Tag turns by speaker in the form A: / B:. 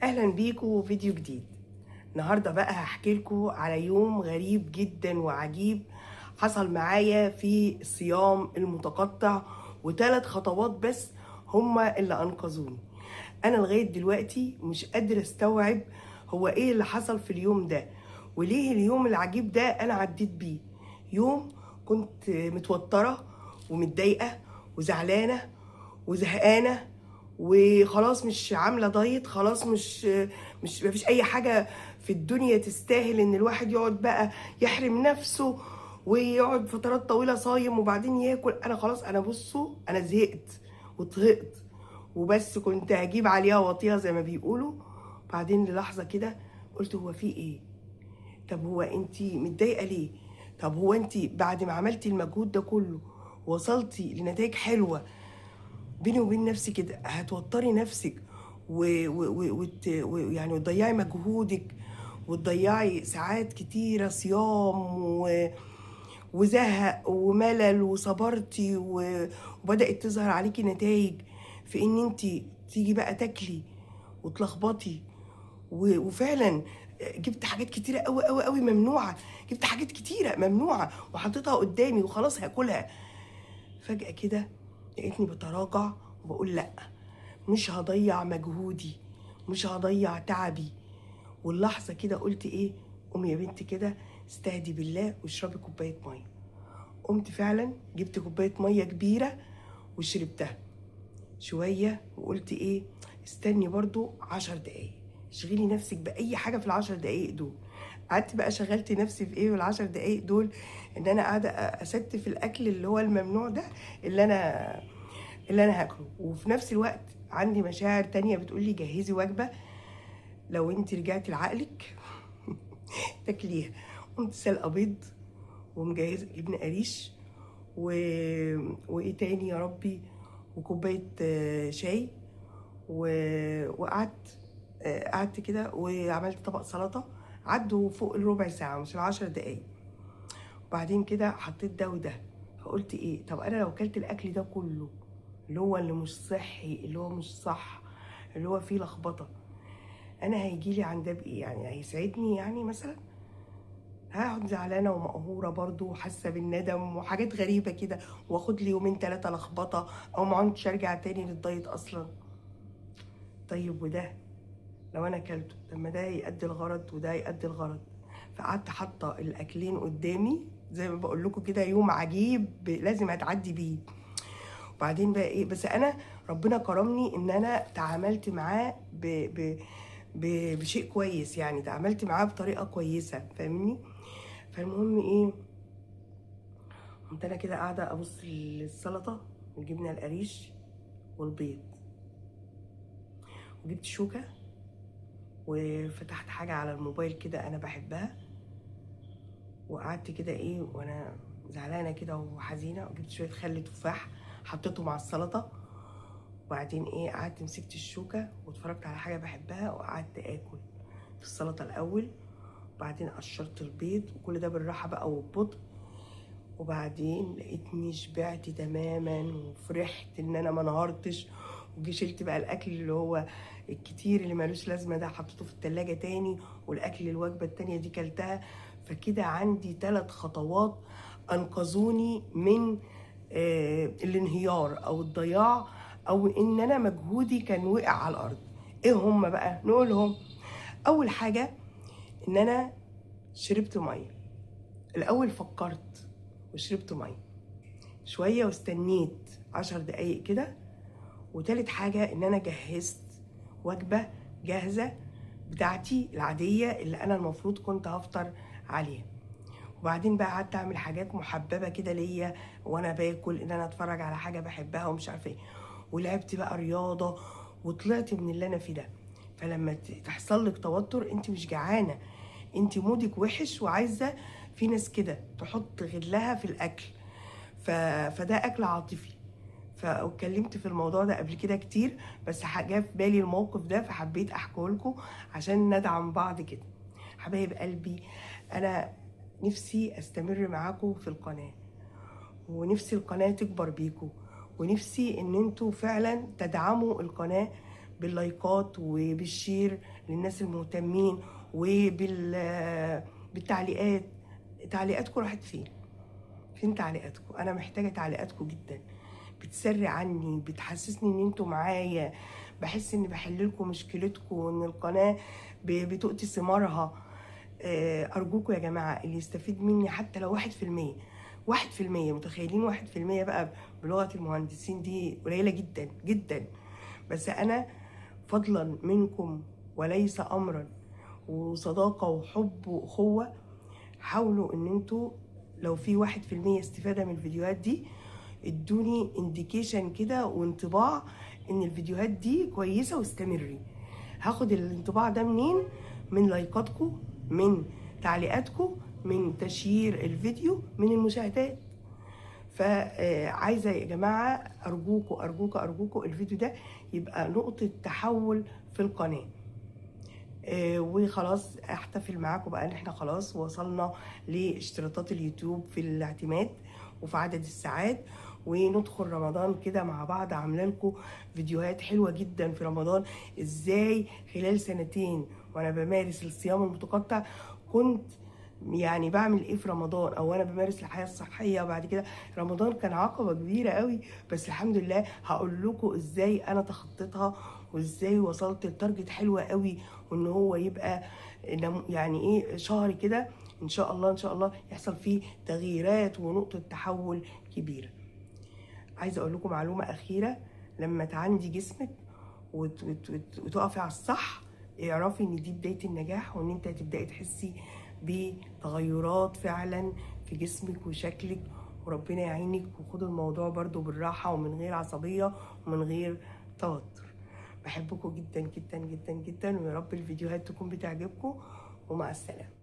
A: اهلا بيكم فيديو جديد. النهارده بقى هحكي لكم على يوم غريب جدا وعجيب حصل معايا في الصيام المتقطع، وثلاث خطوات بس هما اللي انقذوني. انا لغايه دلوقتي مش قادره استوعب هو ايه اللي حصل في اليوم ده، وليه اليوم العجيب ده انا عديت بيه. يوم كنت متوتره ومتضايقه وزعلانه وزهقانه، وخلاص مش عامله دايت، خلاص مش مفيش اي حاجه في الدنيا تستاهل ان الواحد يقعد بقى يحرم نفسه ويقعد فترات طويله صايم وبعدين ياكل. انا خلاص، انا بصوا انا زهقت وطهقت وبس، كنت هجيب عليها واطيها زي ما بيقولوا. بعدين للحظه كده قلت هو في ايه؟ طب هو انتي متضايقه ليه؟ طب هو انتي بعد ما عملتي المجهود ده كله وصلتي لنتائج حلوه، بيني وبين نفسي كده هتوتري نفسك يعني وتضيعي مجهودك وتضيعي ساعات كتيرة صيام وزهق وملل وصبرتي وبدأت تظهر عليكي نتائج في ان انت تيجي بقى تاكلي وتلخبطي وفعلا جبت حاجات كتيرة قوي قوي قوي ممنوعة. جبت حاجات كتيرة ممنوعة وحطيتها قدامي وخلاص هاكلها. فجأة كده لقيتني بتراجع وبقول لأ، مش هضيع مجهودي، مش هضيع تعبي. واللحظة كده قلت ايه؟ قومي يا بنتي كده استهدي بالله واشربي كوباية مية. قمت فعلا جبت كوباية مية كبيرة وشربتها شوية وقلت ايه؟ استني برضو 10 دقايق، اشغلي نفسك بأي حاجة في ال10 دقايق دول. قعدت بقى شغلت نفسي في ايه في ال10 دقايق دول؟ ان انا قاعدة أستف الأكل اللي هو الممنوع ده اللي انا هاكله، وفي نفس الوقت عندي مشاعر تانية بتقولي جهزي وجبة لو انت رجعتي لعقلك تاكليها. قمت سلقة بيض ومجهزة جبنة قريش و... وايه تاني يا ربي، وكوباية شاي وقعدت قعدت كده وعملت طبق سلطة. عدوا فوق الربع ساعة مش ال10 دقايق. وبعدين كده حطيت ده وده، فقلت ايه؟ طب انا لو كلت الاكل ده كله اللي مش صحي، اللي هو مش صح، اللي هو فيه لخبطه، انا هيجيلي عن ده بايه؟ يعني هيسعدني يعني مثلا؟ هقعد زعلانه ومقهوره برضو وحاسه بالندم وحاجات غريبه كده، واخد لي يومين ثلاثه لخبطه او ما عدتش ارجع تاني للدايت اصلا. طيب وده لو انا اكلته، طب ما ده يؤدي الغرض وده يؤدي الغرض. فقعدت حاطه الاكلين قدامي زي ما بقول لكم كده، يوم عجيب لازم اتعدي بيه. وبعدين بقى ايه؟ بس انا ربنا كرمني ان انا تعاملت معاه بشيء كويس، يعني تعاملت معاه بطريقه كويسه، فاهمني؟ فالمهم ايه؟ قمت انا كده قاعده ابص للسلطه والجبنه القريش والبيض، وجبت شوكه وفتحت حاجه على الموبايل كده انا بحبها، وقعدت كده ايه وانا زعلانه كده وحزينه، وجبت شويه خل تفاح حطيته مع السلطه. وبعدين ايه؟ قعدت مسكت الشوكه واتفرجت على حاجه بحبها وقعدت اكل في السلطه الاول، وبعدين قشرت البيض وكل ده بالراحه بقى وببطء. وبعدين لقيتني شبعت تماما وفرحت ان انا ما نهارتش. وجي شلت بقى الاكل اللي هو الكتير اللي مالوش لازمه ده، حطيته في التلاجة تاني، والاكل الوجبه التانية دي كلتها. فكده عندي 3 خطوات انقذوني من الانهيار او الضياع، او ان انا مجهودي كان وقع على الارض. ايه هم بقى؟ نقولهم. اول حاجه ان انا شربت ميه. الاول فكرت وشربت ميه شويه واستنيت 10 دقايق كده. وتالت حاجه ان انا جهزت وجبه جاهزه بتاعتي العاديه اللي انا المفروض كنت هفطر عليها. وبعدين بقى قعدت اعمل حاجات محببه كده ليا وانا باكل، ان انا اتفرج على حاجه بحبها ومش عارفه ايه، ولعبت بقى رياضه وطلعت من اللي انا فيه ده. فلما تحصل لك توتر انت مش جعانه، انت مودك وحش وعايزه، في ناس كده تحط غلها في الاكل، فده اكل عاطفي. فاتكلمت في الموضوع ده قبل كده كتير، بس جه في بالي الموقف ده فحبيت احكيه لكم عشان ندعم بعض كده. حبايب قلبي، انا نفسي استمر معاكم في القناه، ونفسي القناه تكبر بيكم، ونفسي ان انتوا فعلا تدعموا القناه باللايكات وبالشير للناس المهتمين بالتعليقات. تعليقاتكم راحت فين؟ فين تعليقاتكم؟ انا محتاجه تعليقاتكم جدا، بتسري عني، بتحسسني ان انتوا معايا، بحس اني بحل لكم مشكلتكم وان القناه بتؤتي ثمارها. ارجوكم يا جماعه اللي يستفيد مني حتى لو 1%، 1%، متخيلين 1% بقى بلغه المهندسين دي قليله جدا جدا. بس انا فضلا منكم وليس امرا، وصداقه وحب واخوه، حاولوا ان انتوا لو في 1% استفاده من الفيديوهات دي ادوني انديكيشن كده وانطباع ان الفيديوهات دي كويسه واستمري. هاخد الانطباع ده منين؟ من لايكاتكم، من تعليقاتكم، من تشيير الفيديو، من المشاهدات. فعايزه يا جماعه ارجوكوا ارجوكوا ارجوكوا الفيديو ده يبقى نقطه تحول في القناه. وخلاص احتفل معاكم بقى ان احنا خلاص وصلنا لاشتراطات اليوتيوب في الاعتماد وفي عدد الساعات، وندخل رمضان كده مع بعض. عامله لكم فيديوهات حلوه جدا في رمضان، ازاي خلال سنتين وانا بمارس الصيام المتقطع كنت يعني بعمل ايه في رمضان، او انا بمارس الحياه الصحيه. وبعد كده رمضان كان عقبه كبيره قوي، بس الحمد لله هقول لكم ازاي انا تخطيتها وازاي وصلت لتارجت حلوه قوي، وان هو يبقى يعني ايه شهر كده ان شاء الله ان شاء الله يحصل فيه تغييرات ونقطه تحول كبيره. عايزه اقول لكم معلومه اخيره، لما تعندي جسمك وتقفي على الصح اعرفي ان دي بدايه النجاح، وان انت هتبداي تحسي بتغيرات فعلا في جسمك وشكلك، وربنا يعينك. وخدوا الموضوع برضو بالراحه ومن غير عصبيه ومن غير توتر. بحبكم جدا جدا جدا جدا، ويا رب الفيديوهات تكون بتعجبكم، ومع السلامه.